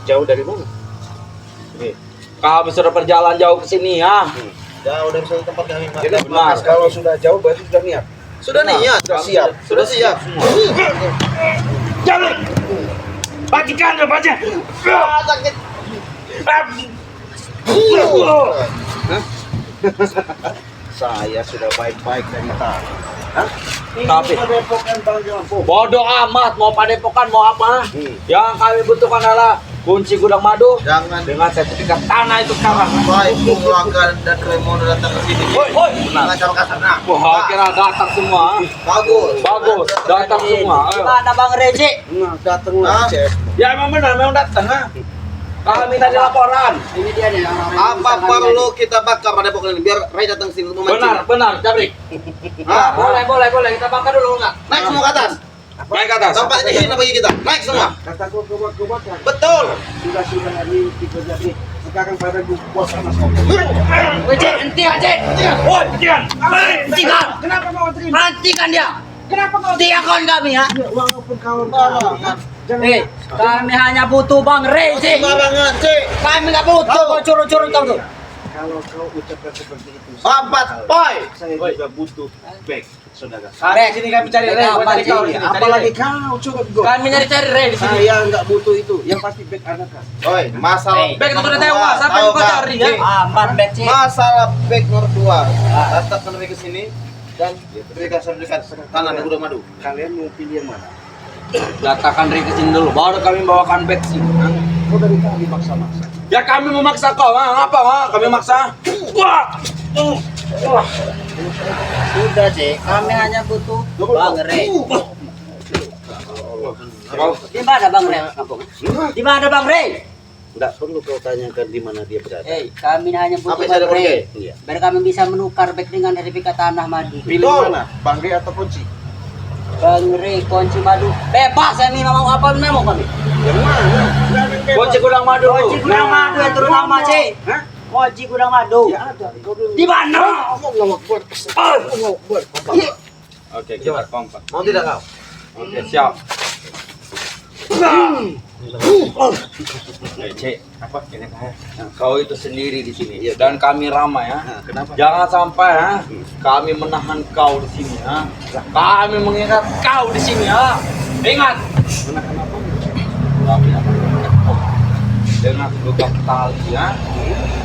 Jauh dari mana? Kami sudah perjalanan jauh ke sini ya. Jauh dari suatu tempat kami. Jadi benar. Kalau sudah jauh berarti sudah niat. Sudah niat, Sudah siap. sudah siap. Jangan. Bajikan ya, baca. Sakit. Saya sudah baik-baik dari tadi. Tapi bodoh amat, mau padepokan mau apa? Yang kami butuhkan adalah kunci gudang madu Jangan dengan sertifikat tanah itu sekarang. baik keluarga dan Raymond datang ke sini. Woi, Dengan cara kasar. Nah, wah, kira datang semua. bagus. Bagus, datang semua. Ayo. Mana Bang Rezi? Nah, datanglah, Hah? Cep. Ya memang benar, memang datang. Ha? Kami tadi laporan. Ini dia nih. Apa perlu kita bakar padepokan ini biar Ray datang ke sini untuk Benar, memancing? benar, Jabrik. Hah? Boleh. Kita bakar dulu enggak? Naik semua ke atas. Naik ke atas. Tempatnya ini bagi kita. Naik semua. Kataku kebakar. Betul. Sudah ini tiga jadi. Sekarang pada buat sama sama. Rezi, hentikan Rezi. Woi, jangan. Hentikan. Kenapa kau terima? Hentikan dia. Kenapa kau Hentikan kami ya. walaupun kawan Eh, kami hanya butuh Bang Rezi. Sembarangan, Cik. Kami nggak butuh kau curut-curut tahu tuh. kalau kau ucapkan seperti itu. Empat, boy. Saya juga butuh back, saudara. Back. Sini kami cari Ray, Apa cari kau sih? di sini. Apalagi kau coba go. Kami nyari Ray di sini. Saya nggak butuh itu. Yang pasti back ada kan. Oi, masalah Eh, back itu sudah tewas, apa yang Tahu, kau Kak? cari, ya? Cik, Aman back sih. masalah back nomor 2. Datang kami ke sini dan berikan sertifikat tanah dan gudang madu. Kalian mau pilih yang mana? Datangkan Ray ke sini dulu, baru kami bawakan back sini. Kau dari tadi maksa-maksa. Ya kami memaksa kau, apa? Kami maksa. Wah. Sudah sih, kami hanya butuh Bang Rezi. Di mana Bang Rezi? Di mana Bang Rezi? Enggak perlu kau tanyakan di mana dia berada. Kami hanya butuh Apa yang saya Bang Rezi. Iya. Biar kami bisa menukar back dengan sertifikat tanah madu. Pilih Betul. mana? Bangre atau kunci? Bang Rezi, kunci madu. Bebas kami mau apa mau kami. Yang mana? Nggak ada yang bebas. Kunci gudang madu. Kunci gudang madu yang terutama sih. Hah? Kunci gudang madu. Ya ada. Kau belum. Di mana? Allahu Akbar. Allahu Akbar. Oke, kita kompak. Mau tidak kau? Oke, siap. Cek, apa ini kau itu sendiri di sini dan kami ramai ya. Kenapa? Jangan sampai ya kami menahan kau di sini ya. Kami mengingat kau di sini ya. Ingat. Menahan apa? Kami akan mengikat kau dengan luka tali ya.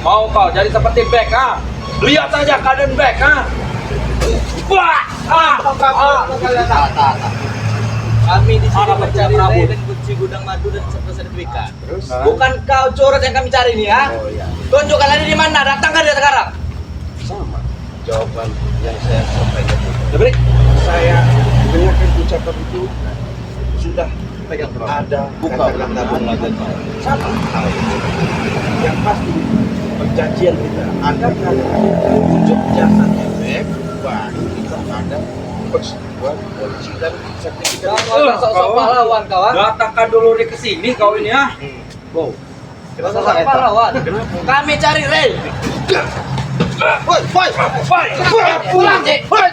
Mau kau jadi seperti Beck ha? Lihat saja keadaan Beck ha. Wah! Kami di sini mencari Ray dan kunci gudang madu dan sertifikat. Terus? Bukan kau curut yang kami cari ini ya. Oh ya. Tunjukkan lagi di mana. Datangkan dia sekarang. Sama. Jawaban yang saya sampaikan itu. Jabrik. Saya dengarkan ucapan itu sudah Pegang terus. ada Buka kata-kata sama hal yang pasti perjanjian kita agar kalian tunjuk jasa efek baru kita ada persetujuan polisi dan sertifikat. Sok-sok pahlawan kau ha. Datangkan dulu Ray ke sini kau ini ya. Wow. Kenapa Sok pahlawan. Kami cari Ray. Boy, boy. Pulang sih. Boy.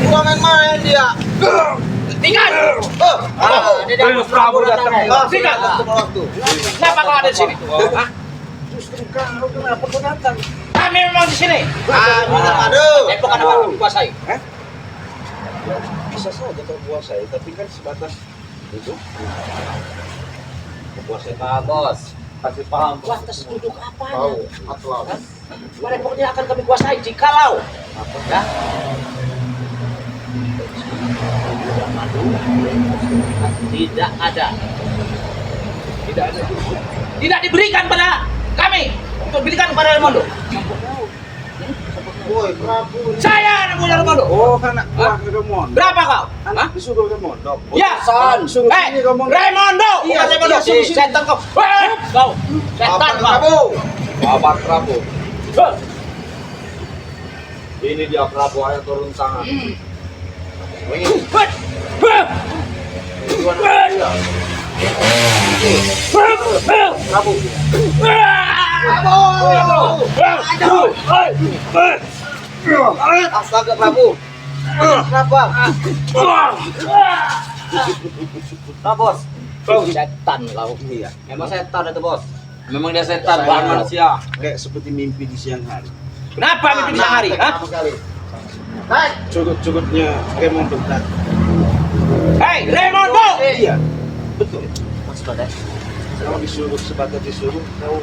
Gua main-main dia. Tinggal. Terus Prabu datang. Tidak waktu. Kenapa kau ada di sini? Hah? Justru kau kenapa kau datang? Kami memang di sini. Aduh. Bukan apa yang dikuasai. Bisa saja kau kuasai, tapi kan sebatas itu. Kuasai Bos. Kasih paham. Lantas duduk apa? Tahu, atlau. Pada pokoknya akan kami kuasai jikalau ya. Tidak ada. Tidak diberikan pada kami untuk berikan kepada Raimondo. Boy, Prabu. Saya anak punya Raimondo. Oh, kan anak buah Raymond. Berapa kau? Anak disuruh Raymond. Ya, Suruh sini Raymond. Raimondo. Iya, Bukan Raimondo. iya, sini, sini. Setan kau. Kau. Setan kau. Prabu. Bapak Prabu. Ini dia Prabu ayo turun tangan. Astaga Prabu. Kenapa? Nah, bos. Setan kau. Iya. Memang setan itu, bos. Memang dia setan, bukan manusia. Kayak seperti mimpi di siang hari. Kenapa mimpi di siang hari? Hah? Naik. Cugut-cugutnya Raimondo tadi. Hei, Raimondo! Iya, betul. Maksud ada. Kalau disuruh sebatas disuruh, kau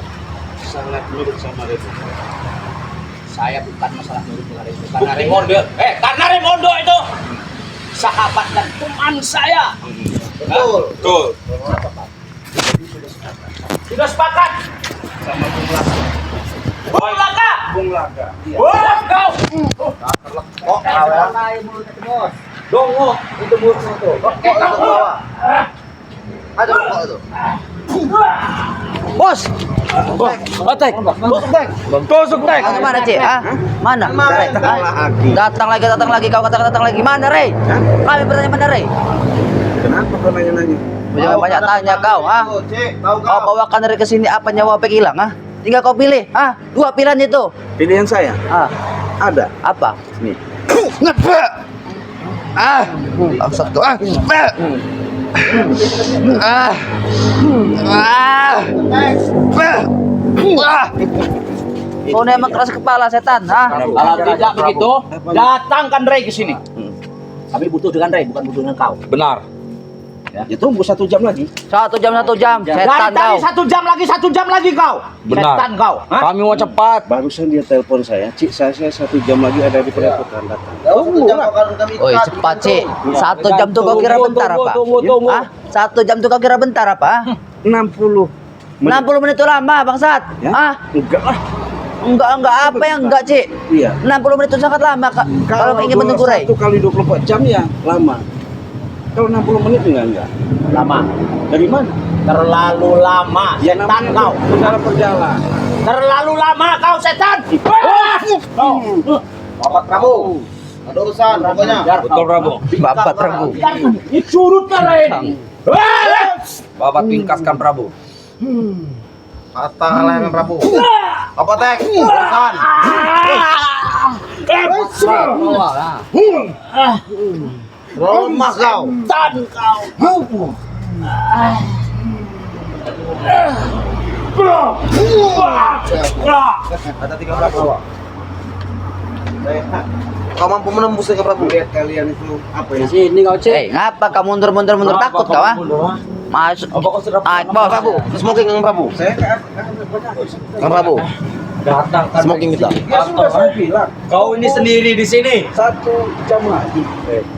sangat nurut sama Raimondo. Saya bukan masalah nurut dengan itu. Karena Raimondo, karena Raimondo itu sahabat dan teman saya. Betul. Betul. Sudah sepakat. Sama Bung Laka. Bung Laka. Bung Laka. Iya. Wah, kau. Oh, ya. Bos. Dongo itu mulutnya itu. Oke, kamu bawa. Ada kok itu. Bos. Otek. Tusuk tek. Mana, Cik? Ah? Mana? Datang lagi. Datang lagi. Kau katakan datang lagi. Mana, Rey? Kami bertanya mana, Rey? Kenapa kau nanya-nanya? Jangan banyak tanya kau, ah. Cik, tahu Kau bawakan dari ke sini apa nyawa Bek hilang, ah? Tinggal kau pilih, ah. 2 pilihan itu. Pilihan saya Ah, ada. apa? Nih. Maksud kau, ah. Kau ini emang keras kepala setan, ah. Kalau tidak begitu, datangkan Ray ke sini. Kami butuh dengan Ray, bukan butuh dengan kau. Benar. Ya tunggu 1 jam lagi. 1 jam, setan Dari kau. 1 jam lagi kau. Benar. Setan kau. Hah? Kami mau cepat. Barusan dia telepon saya, Cik, saya 1 jam lagi ada di perekotan datang. Tunggu lah. Kami Oi, cepat, Cik. 1 jam tuh kau kira bentar apa? Tunggu. Ah, 1 jam tuh kau kira bentar apa? 60 60 menit itu lama, bangsat. Ya? Ah, Enggak lah. enggak apa yang enggak, Cik? Iya. 60 menit itu sangat lama, Kak. Kalau ingin menunggu Ray. 1 kali 24 jam ya lama. Kalau 60 menit enggak. Lama. Dari mana? Terlalu lama. Ya Setan namanya kau. Saudara perjalanan. Terlalu lama kau setan. Bapak Prabu. Ada urusan pokoknya. Betul, Prabu. Bapak Prabu. Surutnya Ray. Bapak tingkaskan, Prabu. Kata layangan Prabu. Apa tek? Urusan. Lemah kau. Setan kau. Ada 13 bawa. Kau mampu menembus ke Prabu. Lihat kalian itu apa ya? Sini kau, Cik. Ngapa kau mundur takut kau, ah? Masuk. Ah, bos. Prabu, smoking yang Prabu. Saya Yang Prabu. Datang kan. Smoking kita. Ya sudah saya bilang Kau ini sendiri di sini. 1 jam lagi.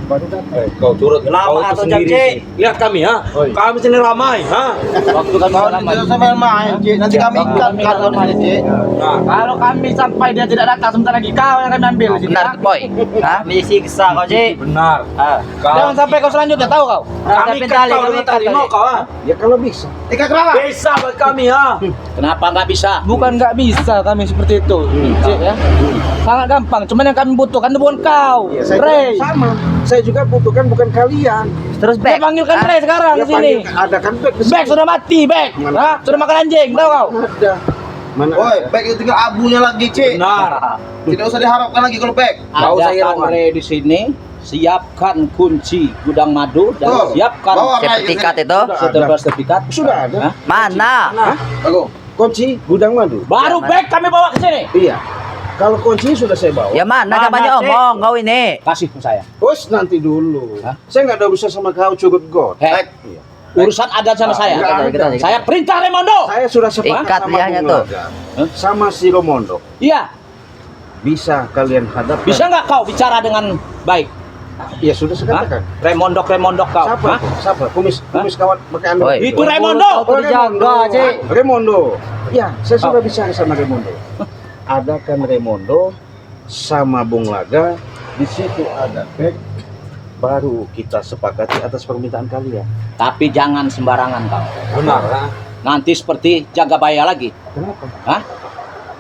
Baru datang. Kau turut. Lama Kau itu atau jam, sendiri. Cik? Lihat kami, ha? Kami sini ramai, ha? Waktu kami Kau lama. tidak sampai main, Cik. Nanti kami ikat kalau di sini, Cik. Nah, Kalau kami sampai dia tidak datang sebentar lagi kau yang akan ambil di sini. Benar, Boy. Hah? Siksa kau, Cik. benar. Ah. Jangan sampai kau selanjutnya tahu kau. Kami Tapi kan tali, kau kami dengan tali tali. mau kau, ha? Ya kalau bisa. Ikat kenapa? Bisa buat kami, ha? Kenapa nggak bisa? Bukan nggak bisa kami seperti itu. Cik, ya. Sangat gampang. Cuman yang kami butuhkan itu bukan kau. Ya, saya Ray. juga sama. Saya juga butuhkan bukan kalian. Terus Dia back. panggilkan Hah? Ray sekarang Ya di sini. panggil, ada kan back di sini. Back sudah mati, back. Mana? Hah? Sudah makan anjing, tahu kau? Ada. Mana? Woi, back itu tinggal abunya lagi, Cik. Benar. Tidak usah diharapkan lagi kalau back. Kau saya Adakan lawan. Ray di sini. Siapkan kunci gudang madu dan Tuh, siapkan bawa Ray Sertifikat ke sini. itu. sertifikat. Sudah ada. Hah? Mana? Aku. Kunci gudang madu. Baru back kami bawa ke sini. Iya. Kalau kunci sudah saya bawa. Ya mana? Mana, Jangan banyak Cik? omong kau ini. Kasih ke saya. Bos nanti dulu. Hah? Saya nggak ada urusan sama kau cukup god. Hei, Iya. urusan ada sama saya. Enggak ada. Saya perintah Raimondo. Saya sudah sepakat Ikat sama liahnya Bung tuh. Laga. Sama si Romondo. Iya, Bisa kalian hadapkan. bisa nggak kau bicara dengan baik? Ya sudah saya Hah? katakan. Remondok kau. Siapa? Hah? Siapa? Kumis kawat pakai anduk. Oi. Itu Raimondo. Oh, Raimondo. Cik. Raimondo. Ya, saya sudah bicara sama Raimondo. Adakan Raimondo sama Bung Laga. Di situ ada back. Baru kita sepakati atas permintaan kalian. Tapi jangan sembarangan kau. Benar, ha? Nanti seperti jaga baya lagi. Kenapa? Hah?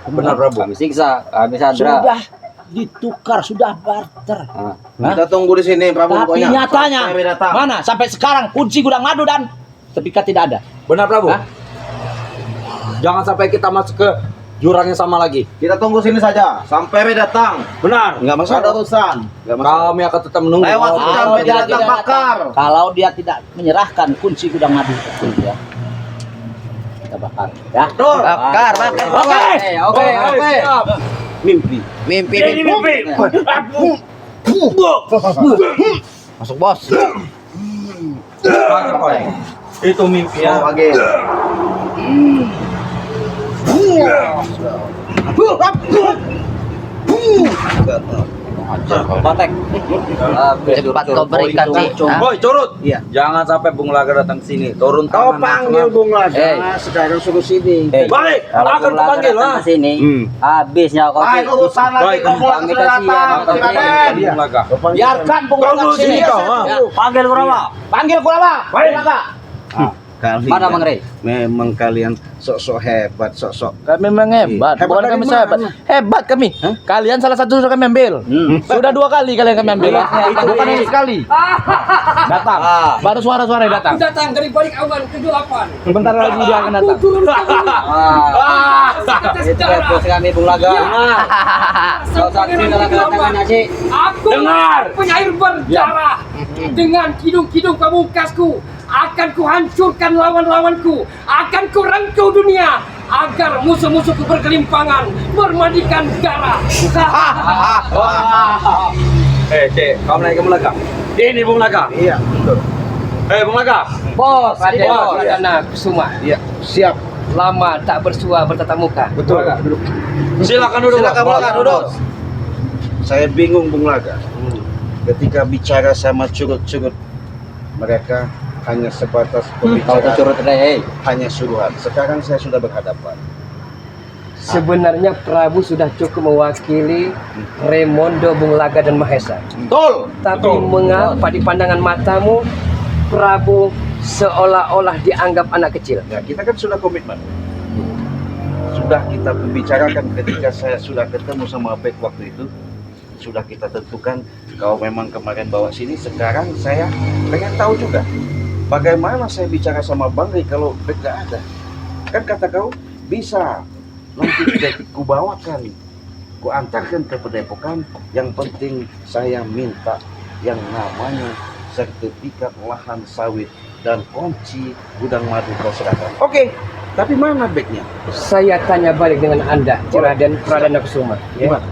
Benar, Prabu. Kami siksa, kami sandra. Sudah ditukar, sudah barter. Ah. Hah? Kita tunggu di sini, Prabu. Tapi pokoknya. nyatanya Sampai kami datang. mana sampai sekarang kunci gudang madu dan sertifikat tidak ada. Benar, Prabu. Hah? Jangan sampai kita masuk ke jurang yang sama lagi. Kita tunggu sini saja sampai Re datang. Benar. Enggak masalah. Ada urusan. Enggak masalah. Kami akan tetap menunggu. Lewat Kalau sampai dia dia datang tidak bakar. Kalau dia tidak menyerahkan kunci gudang madu ya. Kita bakar ya. Betul. Bakar. Oke. Siap. Mimpi. Mimpi. Masuk bos. Itu mimpi Ya, ya. pagi. Batek. Cepat kau berikan Cik. Boy, curut. Iya. Jangan sampai Bung Laga datang ke sini. Turun Kau tangan. panggil Bung Laga, Eh. sekarang suruh sini. Balik. Kalau Akan Bung Laga kupanggil datang lah. ke sini, habisnya kau. Baik, Cik. urusan lagi Baik, kau pulang kami sudah kasihan, datang. kami Raden. Bung Laga. Biarkan Bung Kau Laga dulu sini. sini kau, ha? Panggil Kurama. Panggil Kurama. Baik. Bung Laga. Kalian Mana Bang Rey? memang kalian sok-sok hebat, sok-sok. Kami memang hebat, Hebat bukan dari kami mana? hebat. Hebat kami. Kalian salah satu sudah kami ambil. Sudah 2 kali kalian kami ambil. Bukan hanya sekali. Datang. Baru suara-suara yang datang. datang dari balik awan ke-8. Sebentar lagi dia akan datang. Turun ke bumi. Itu bos kami Bung Laga. Kau saksi dalam kedatangannya Cik. Aku Dengar. penyair berdarah. Dengan kidung-kidung pamungkasku akan kuhancurkan lawan-lawanku, akan kurangkau dunia agar musuh-musuhku berkelimpangan bermandikan darah. Cek, kau naik ke Bung Laga. Ini Bung Laga. Iya, betul. Bung Laga. Bos, Raden. Bos, Pradana Kusuma. Iya, siap. Lama tak bersua bertatap muka. Betul. Duduk. Silakan duduk. Silakan Bung Laga duduk. Saya bingung Bung Laga. Ketika bicara sama curut-curut, mereka hanya sebatas Kau pembicaraan, curut deh. hanya suruhan. Sekarang saya sudah berhadapan. Sebenarnya Prabu sudah cukup mewakili Raimondo, Bung Laga dan Mahesa. Betul. Tapi mengapa di pandangan matamu Prabu seolah-olah dianggap anak kecil? Ya, kita kan sudah komitmen. Sudah kita bicarakan ketika saya sudah ketemu sama Bek waktu itu. Sudah kita tentukan kalau memang kemarin bawa sini, sekarang saya pengen tahu juga bagaimana saya bicara sama Bang Rey kalau Bek gak ada. Kan kata kau bisa nanti Bek ku bawakan, ku antarkan ke Padepokan. Yang penting saya minta yang namanya sertifikat lahan sawit dan kunci gudang madu kau serahkan. Oke, tapi mana Beknya? Saya tanya balik dengan Anda, Raden Pradana Kusuma. Ya. Gimana?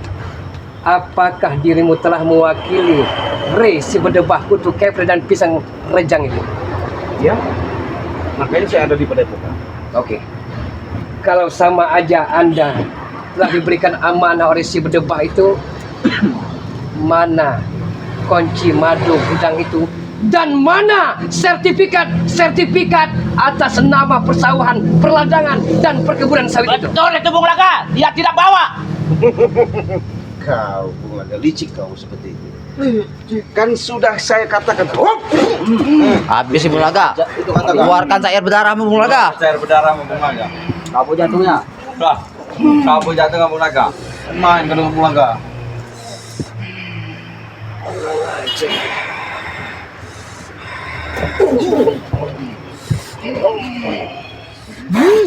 Apakah dirimu telah mewakili Rey si berdebah kutu kepre dan pisang rejang itu? Ya, makanya saya ada di Padepokan. Oke. Kalau sama aja Anda telah diberikan amanah oleh si berdebah itu, mana kunci madu gudang itu dan mana sertifikat atas nama persawahan, perladangan dan perkebunan sawit itu? Betul itu Bung Laga. Dia tidak bawa. Kau Bung Laga, licik kau seperti itu. Kan sudah saya katakan. Habis Bung Laga. Itu kata kau. Keluarkan cair berdarahmu Bung Laga. Cair berdarah Bung Laga. Kamu jantungnya. Dah. Kau jatuh nggak Bung Laga? Main ke Bung Laga.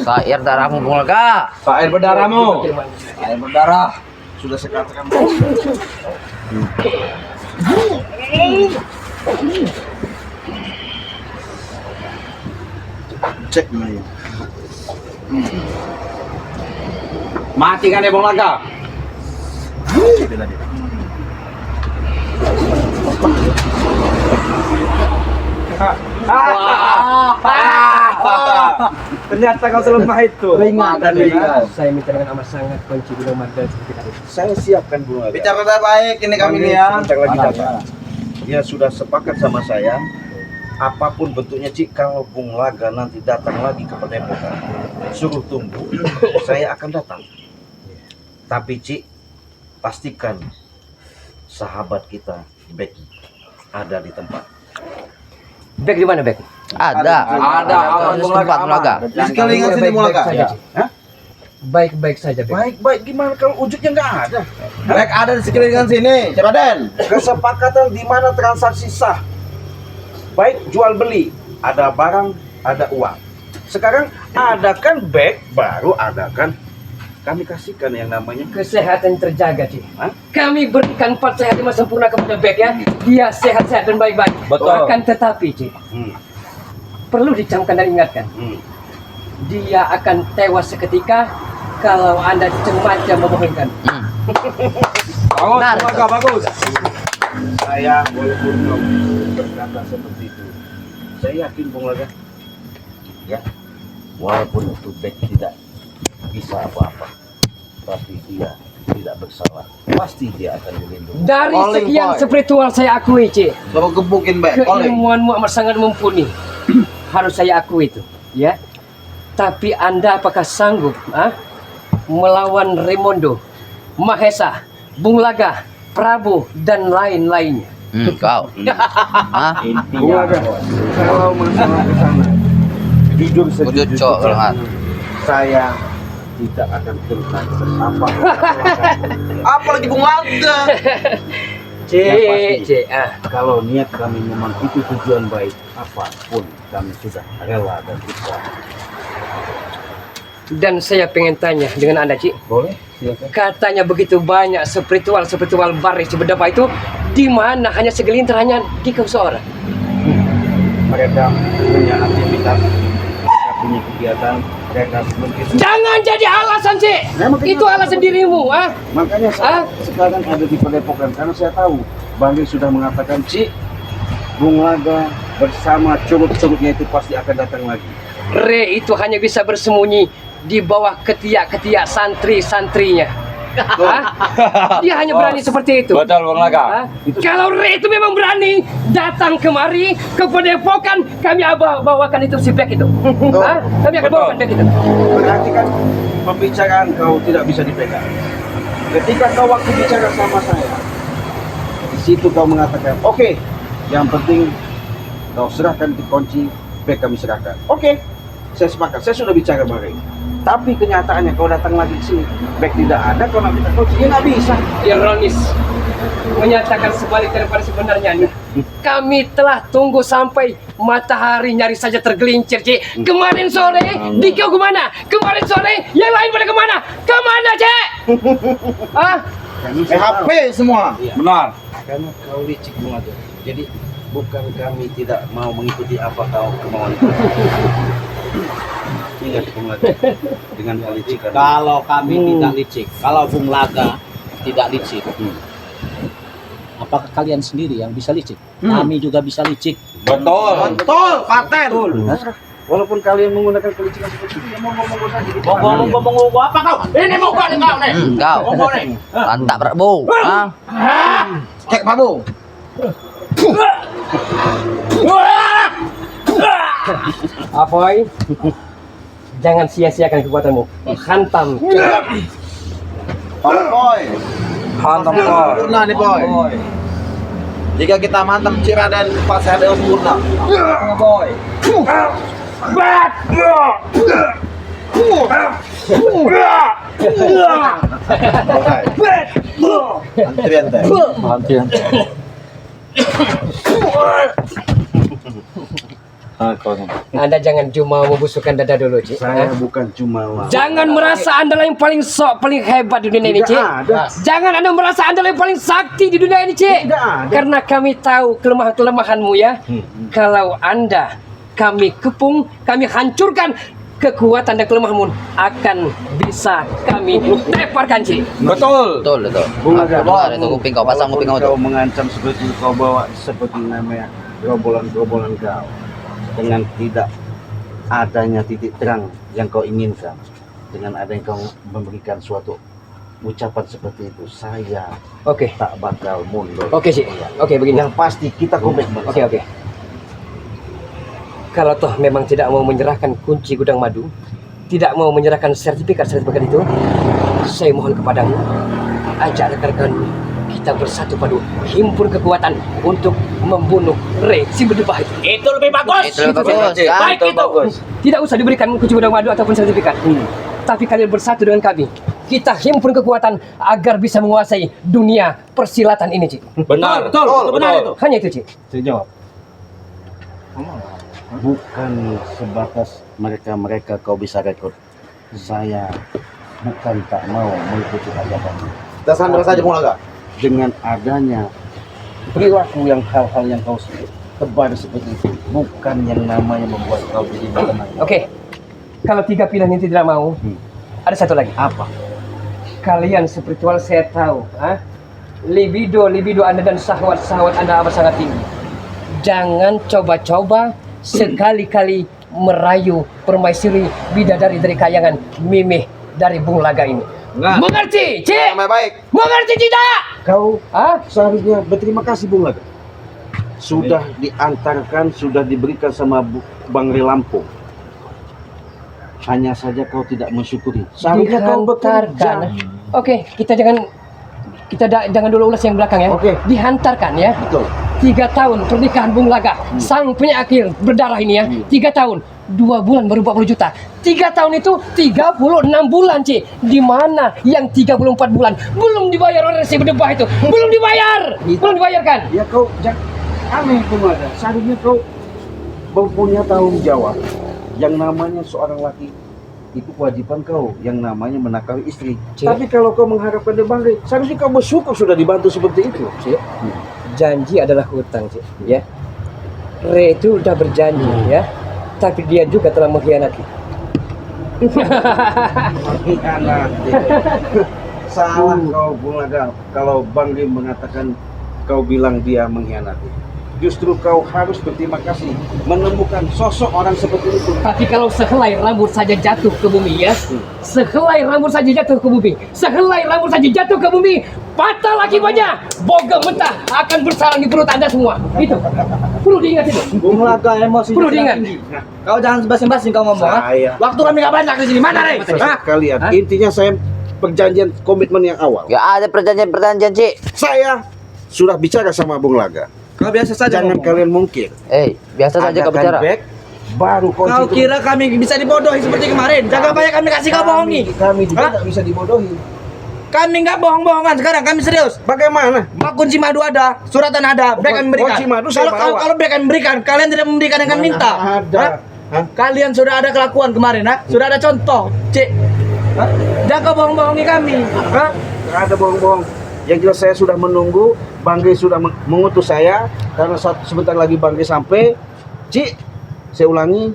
Cair darahmu Bung Laga. Cair berdarahmu. Cair berdarah. Sudah saya katakan. Cek nih. Mati kan ya Bung Laga? Ternyata kau selemah itu. Ringan dan ringan. Saya minta dengan amat sangat kunci gudang madu dan sertifikat itu. Saya siapkan Bung Laga. Bicara baik ini kami nih ya. Sebentar lagi datang. Dia sudah sepakat sama saya. Apapun bentuknya Cik, kalau Bung Laga nanti datang lagi ke Padepokan, suruh tunggu, saya akan datang. Tapi Cik, pastikan sahabat kita Becky ada di tempat. Bek di mana Bek? Ada. Ada. Di tempat Bung Laga. Di sekeliling sini Bung Laga. Baik-baik saja, Cik. Hah? Baik-baik saja Bek. Baik-baik gimana kalau wujudnya nggak ada? Baik ada di sekeliling sini, Raden. Kesepakatan di mana transaksi sah. Baik jual beli, ada barang, ada uang. Sekarang adakan back, baru adakan kami kasihkan yang namanya Kesehatan terjaga, Cik. Hah? Kami berikan 4 sehat 5 sempurna kepada Bek ya. Dia sehat-sehat dan baik-baik. Betul. Akan tetapi, Cik, perlu dicamkan dan ingatkan. Dia akan tewas seketika kalau Anda sengaja memohonkan. Bagus, Bunglaga, bagus. saya walaupun kau berkata seperti itu, saya yakin Bung Laga, ya, walaupun itu Bek tidak bisa apa-apa, tapi dia tidak bersalah, pasti dia akan dilindungi. Dari Calling sekian boy. spiritual saya akui, Cik. Baru gebukin Bek. Calling. Keilmuanmu amat sangat mumpuni. Harus saya akui itu, ya. Tapi Anda apakah sanggup melawan Raimondo, Mahesa, Bung Laga, Prabu dan lain-lainnya? Kau. Hah? Bung Laga, kalau masalah ke sana, jujur sejujurnya, saya tidak akan terlihat apa. Apalagi Bung Laga. Cik, Kalau niat kami memang itu tujuan baik, apapun kami sudah rela dan bisa. Dan saya pengen tanya dengan Anda, Cik. Boleh? Silakan. Katanya begitu banyak spiritual baris beberapa itu di mana hanya segelintir, hanya di kau seorang. Mereka punya aktivitas, mereka punya kegiatan, mereka mungkin. Jangan jadi alasan, Cik. Itu alasan dirimu, Makanya saya sekarang ada di Padepokan karena saya tahu Bang Ri sudah mengatakan, Cik, Bung Laga bersama curut-curutnya itu pasti akan datang lagi. Re itu hanya bisa bersembunyi di bawah ketiak-ketiak santri-santrinya. Dia hanya berani seperti itu. Betul, Bunglaga. Kalau Re itu memang berani datang kemari ke Padepokan, kami bawakan itu si Bek itu. Kami akan bawakan Bek itu. Berarti kan pembicaraan kau tidak bisa dipegang. Ketika kau waktu bicara sama saya, di situ kau mengatakan, oke, yang penting kau serahkan di kunci, Bek kami serahkan. Oke, saya sepakat. Saya sudah bicara Bang Ri. Tapi kenyataannya kau datang lagi ke sini, Bek tidak ada, kau nak minta kunci, ya nggak bisa. Ironis, menyatakan sebalik daripada sebenarnya nih. Kami telah tunggu sampai matahari nyaris saja tergelincir, Cik. Kemarin sore, Dikau kemana? Kemarin sore, yang lain pada kemana? Kemana, Cik? PHP semua. Benar. Karena kau licik Bung Laga. Jadi bukan kami tidak mau mengikuti apa kau kemauan kau. Ingat Bung Laga, dengan kelicikan. Kalau kami tidak licik, kalau Bung Laga tidak licik, apakah kalian sendiri yang bisa licik? Kami juga bisa licik. Betul. Betul, paten. Walaupun kalian menggunakan kelicikan seperti itu, ngomong-ngomong saja. Ngomong apa kau? Ini mau kau nih kau nih. Kau. Ngomong nih. Mantap, Prabu. Cek Prabu. Apoy, jangan sia-siakan kekuatanmu. Hantam. Boy. Hantam kau. Sempurna nih boy. Jika kita mantap Cira dan pasti ada yang sempurna. Boy. Antrian teh. Antrian. Anda jangan cuma membusukkan dada dulu, Cik. Saya bukan cuma lawan. Jangan merasa Anda yang paling sok, paling hebat di dunia ini, Cik. ada. Jangan Anda merasa Anda yang paling sakti di dunia ini, Cik. Tidak ada. Karena kami tahu kelemahan-kelemahanmu ya. Kalau Anda kami kepung, kami hancurkan, kekuatan dan kelemahanmu akan bisa kami teparkan, Cik. Betul. Betul, betul. Bung Laga, Benar itu kuping kau pasang kuping kau kau tuh. mengancam seperti itu, kau bawa seperti namanya gerombolan-gerombolan kau dengan tidak adanya titik terang yang kau inginkan, dengan adanya kau memberikan suatu ucapan seperti itu, saya Oke. tak bakal mundur. Oke, Cik. Oke, begini. Yang pasti kita komitmen. Oke. Kalau toh memang tidak mau menyerahkan kunci gudang madu, tidak mau menyerahkan sertifikat itu, saya mohon kepadamu, ajak rekan-rekanmu, kita bersatu padu, himpun kekuatan untuk membunuh Re si berdebah itu. Itu lebih bagus. Itu lebih bagus, kan? Baik itu. Tidak usah diberikan kunci gudang madu ataupun sertifikat. Tapi kalian bersatu dengan kami. Kita himpun kekuatan agar bisa menguasai dunia persilatan ini, Cik. Benar. Benar itu. Hanya itu, Cik. Saya jawab. Bukan sebatas mereka kau bisa rekrut. Saya bukan tak mau mengikuti ajakan. Kita sandra saja Bung Laga. Dengan adanya perilaku yang hal-hal yang kau tebar seperti itu, bukan yang namanya membuat kau jadi tenang. Oke, kalau 3 pilihan ini tidak mau, ada satu lagi. Apa? Kalian spiritual saya tahu, libido Anda dan syahwat Anda amat sangat tinggi. Jangan coba-coba sekali-kali merayu permaisuri bidadari dari kayangan Mimih dari Bung Laga ini. Mengerti, Cik? Baik. Mengerti tidak? Kau seharusnya berterima kasih Bung Laga. Sudah diantarkan, sudah diberikan sama Bang Lampung. Hanya saja kau tidak mensyukuri. Seharusnya kau bekerja. Oke, kita jangan dulu ulas yang belakang ya. Oke. Dihantarkan ya. Betul. 3 tahun pernikahan Bung Laga, sang penyakir berdarah ini ya. 3 tahun, 2 bulan baru 40 juta. 3 tahun itu 36 bulan, Ci. Di mana yang 34 bulan belum dibayar oleh si berdebah itu? Belum dibayar. Belum dibayarkan. Ya kau jangan aneh Bung Laga. Seharusnya kau mempunyai tanggung jawab. Yang namanya seorang laki itu kewajiban kau yang namanya menakahi istri. Cik. Tapi kalau kau mengharapkan dia bangkit, seharusnya kau bersyukur sudah dibantu seperti itu. Cik. Janji adalah hutang, Cik. Ya. Re itu udah berjanji ya. Tapi dia juga telah mengkhianati. Mengkhianati. Salah kau Bung Laga kalau Bang Lim mengatakan kau bilang dia mengkhianati. Justru kau harus berterima kasih menemukan sosok orang seperti itu. Tapi kalau sehelai rambut saja jatuh ke bumi ya, sehelai rambut saja jatuh ke bumi, sehelai rambut saja jatuh ke bumi, patah akibatnya, boga mentah akan bersarang di perut Anda semua. Itu perlu diingat itu. Bung Laga emosi Perlu diingat. Kau jangan basi-basi kau ngomong. Saya Waktu kami gak banyak di sini. Mana, Rey? kalian. Intinya saya perjanjian komitmen yang awal. Gak ada perjanjian, Cik. Saya sudah bicara sama Bung Laga. Kau biasa saja Jangan ngomong. kalian mungkir. Biasa saja kau bicara. back, baru Kau konsider- kira kami bisa dibodohi seperti kemarin? Jangan banyak kami kasih kau bohongi. Kami juga Hah? tidak bisa dibodohi. Kami nggak bohong-bohongan sekarang, kami serius. Bagaimana? Mak kunci madu ada, suratan ada, bek kami berikan. Kunci madu saya bawa. Kalau bek kami berikan, kalian tidak memberikan yang kami minta. Ada. Hah? Hah? Kalian sudah ada kelakuan kemarin, sudah ada contoh, Cik. Hah? Jangan kau bohong-bohongi kami. Hah? Nggak ada bohong-bohong. Yang jelas saya sudah menunggu. Bang Ge sudah mengutus saya karena sebentar lagi Bang Ge sampai. Cik, saya ulangi.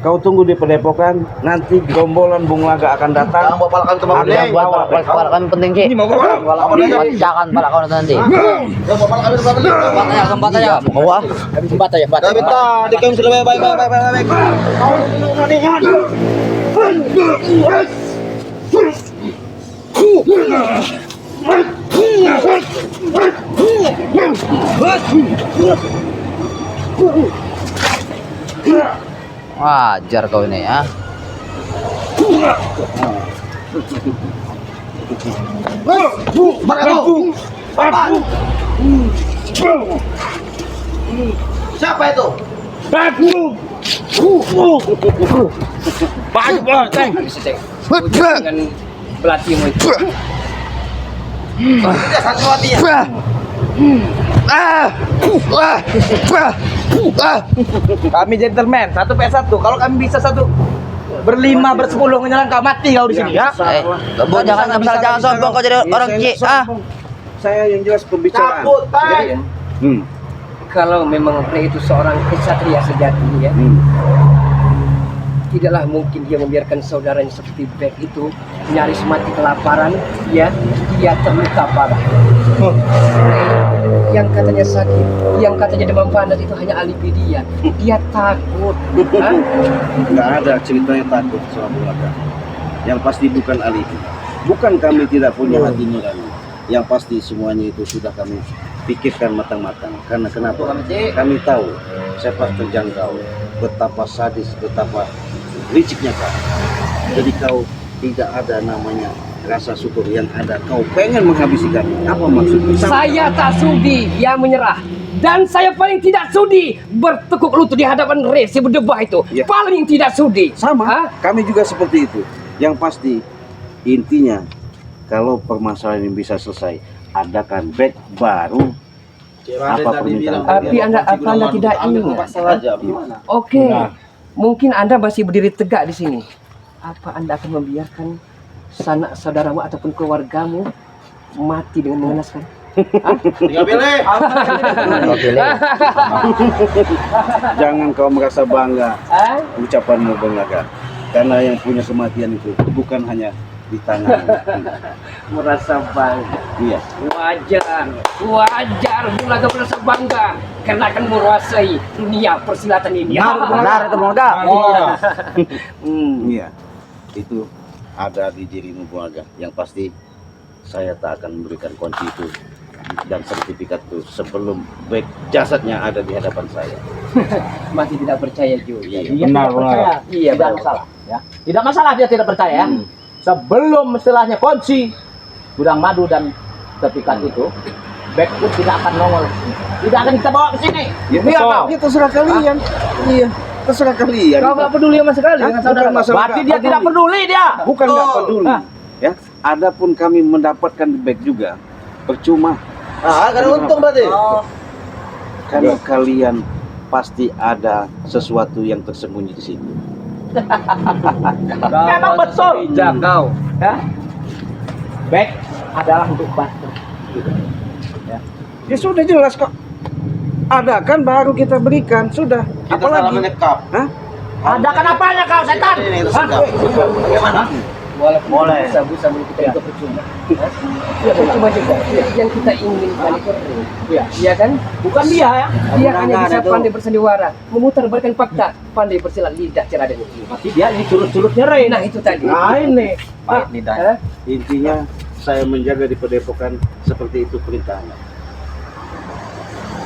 Kau tunggu di Padepokan, nanti gerombolan Bung Laga akan datang. Kamu bawa ke tempat Ada bawa Pala kami penting, Cik. Ini mau bawa. Jangan pala kau nanti. Kamu bawa ke tempat ini. Sempat aja. Sempat aja. Tapi tadi kamu sudah baik. Wajar kau ini ya. Siapa itu? Dengan belatimu itu. Dia satu hatinya. Kami gentleman, 1 Kalau kami bisa 1 berlima, bersepuluh menyerang kau, mati kau di sini ya. Bung, jangan sombong kau jadi orang Cik. Saya yang jelas pembicaraan. Takut, Pak. Kalau memang Re itu seorang kesatria sejati ya, tidaklah mungkin dia membiarkan saudaranya seperti Bek itu nyaris mati kelaparan, ya, dia terluka parah. Yang katanya sakit, yang katanya demam panas itu hanya alibi dia. Dia takut. Hah? Nggak ada ceritanya takut soal Bung Laga. Yang pasti bukan alibi. Bukan kami tidak punya hati nurani. Yang pasti semuanya itu sudah kami pikirkan matang-matang. Karena kenapa? Kami tahu sepak terjang kau, betapa sadis, betapa liciknya kau. Jadi kau tidak ada namanya rasa syukur, yang ada kau pengen menghabisi kami. Apa maksudnya? Saya tak sudi dia menyerah. Dan saya paling tidak sudi bertekuk lutut di hadapan Re si berdebah itu. Ya. Paling tidak sudi. Sama, Hah? kami juga seperti itu. Yang pasti intinya kalau permasalahan ini bisa selesai, adakan back baru. Apa permintaan Tapi kalian? Anda tidak ingat. Oke. Mungkin Anda masih berdiri tegak di sini. Apa Anda akan membiarkan sanak saudaramu ataupun keluargamu mati dengan mengenaskan? Tiga pilih. Jangan kau merasa bangga Hah? ucapanmu Bung Laga. Karena yang punya kematian itu bukan hanya di tangan. Merasa bangga. Iya. Wajar Bung Laga merasa bangga karena akan menguasai dunia persilatan ini. Benar itu Bung Laga. Iya. Itu ada di dirimu Bung Laga. Yang pasti saya tak akan memberikan kunci itu dan sertifikat itu sebelum baik jasadnya ada di hadapan saya. Masih tidak percaya juga. Iya. Benar, benar. Iya, Tidak benar. masalah ya. Tidak masalah dia tidak percaya ya. Sebelum istilahnya kunci gudang madu dan sertifikat itu, back pun tidak akan nongol. Tidak akan kita bawa ke sini. Ya, Biar betul. kau. Ya, terserah kalian. Iya, terserah kalian. Kau nggak peduli sama sekali dengan Bukan saudara. masalah Berarti nggak dia tidak peduli dia. Bukan nggak Betul. peduli. Ah. Ya, adapun kami mendapatkan back juga percuma. Karena untung berarti. Karena kalian pasti ada sesuatu yang tersembunyi di situ. Memang betul. Bijak kau. Ya. Back adalah untuk bantu. Ya sudah jelas kok. Ada kan baru kita berikan sudah. Kita salah menyekap. Hah? Ada kan apanya kau setan? Ini itu Hah? sedap. Bagaimana? Boleh. Sabu-sabu kita itu percuma. Ya percuma juga. Yang kita inginkan itu Iya. iya kan? Bukan dia ya. Dia hanya bisa pandai bersandiwara, memutarbalikkan fakta, pandai bersilat lidah cerah dan ilmu. Berarti dia ini curut-curutnya Ray. Nah itu tadi. Nah ini. Pak. Hah? Intinya saya menjaga di Padepokan seperti itu perintahnya.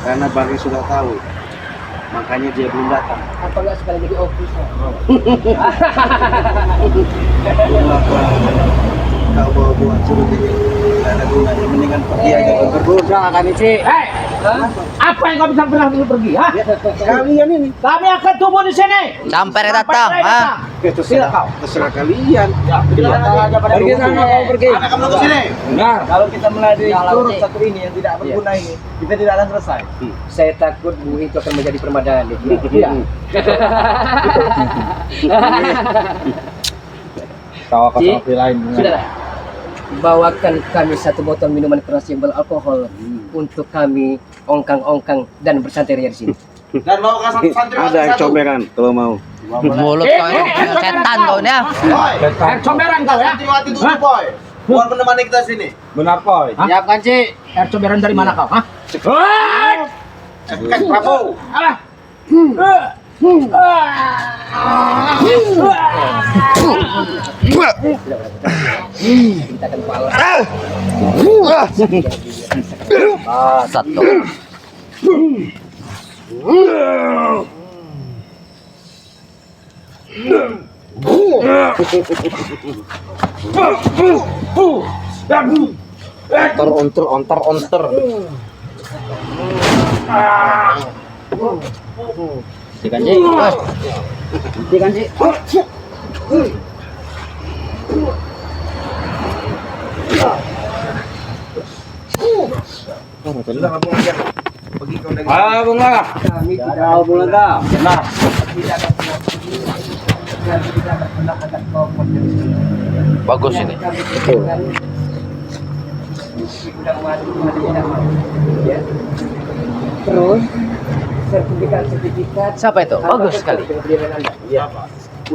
Karena Bari sudah tahu. Makanya dia belum datang. Apa nggak sekali jadi officer? Kau bawa-bawa surut ini. Tidak ada gunanya. Mendingan pergi aja. Berdosa kan Ici. Hei, apa yang kau bisa pernah dulu pergi? Ha? Kalian ini. Kami akan tunggu di sini. Sampai Sampai datang, Ray ha? Terserah kau. Terserah kalian. Ya, silakan aja pada Pergi sana kau pergi. Ada kamu ke sini. Benar. Kalau kita melalui Jalan, curut Ci. satu ini yang tidak berguna ini, kita tidak akan selesai. Saya takut Bu itu akan menjadi permadani. Iya. Tawa Ci, ke lain. Sudahlah. Bawakan kami satu botol minuman keras yang beralkohol untuk kami ongkang-ongkang dan bersantai ria di sini. Dan bawa ke santri Ada yang comeran kalau mau. Mulut kau ini setan kau ini ya. Boy. Comberan kau ya? Santriwati tujuh boy. Buat menemani kita sini. Benar kau. Siap kan Ci? Comberan dari mana kau? Hah? Hei! Cekek Prabowo. Alah. Kita akan balas. Satu. Onter. Ikan Ci. Ikan Ci. Ah, bunga. Kami tidak Kau bulan kau. Benar. dan tidak akan pernah angkat kau dari sini. Bagus ini. Kami berikan gudang madu tidak mau. Ya. Terus sertifikat Siapa itu? Bagus sekali. kepribadian Anda.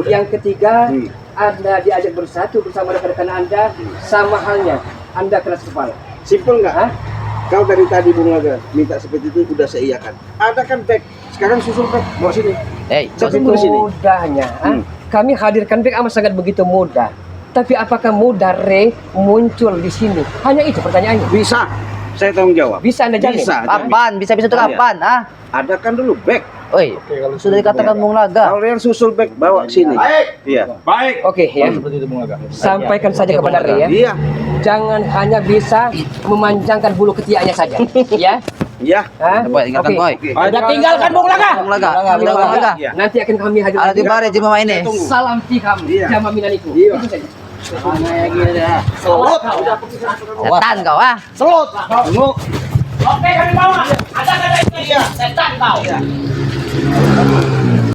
Yang ketiga, Anda diajak bersatu bersama rekan-rekan Anda, sama halnya Anda keras kepala. Simpel nggak? Hah? Kau dari tadi Bung Laga minta seperti itu udah saya iyakan. Ada kan back. Sekarang susul back. Bawa sini. Saya tunggu di sini. Mudahnya, kami hadirkan back amat sangat begitu mudah. Tapi apakah mudah Ray muncul di sini? Hanya itu pertanyaannya. Bisa. Saya tanggung jawab. Bisa Anda jamin? Bisa. Kapan? Bisa-bisa itu kapan? Ah? Adakan dulu back. Oi, sudah dikatakan Bung Laga. Kalau yang susul back bawa sini. Baik. Iya. Baik. Oke ya. Seperti itu Bung Laga. Sampaikan saja kepada Ray ya. Iya. Jangan hanya bisa memanjangkan bulu ketiaknya saja. Ya. Iya. Hah? Boy, tinggalkan Boy. Ada tinggalkan Bung Laga. Bung Laga. Bung Laga. Iya. Nanti akan kami hadirkan. Ada di bare di mama ini. Salam tikam Iya. jamaah itu. Iya. Itu saja. Selut. Setan kau ah. Selut. Oke, kami bawa. Ada ini. Setan kau.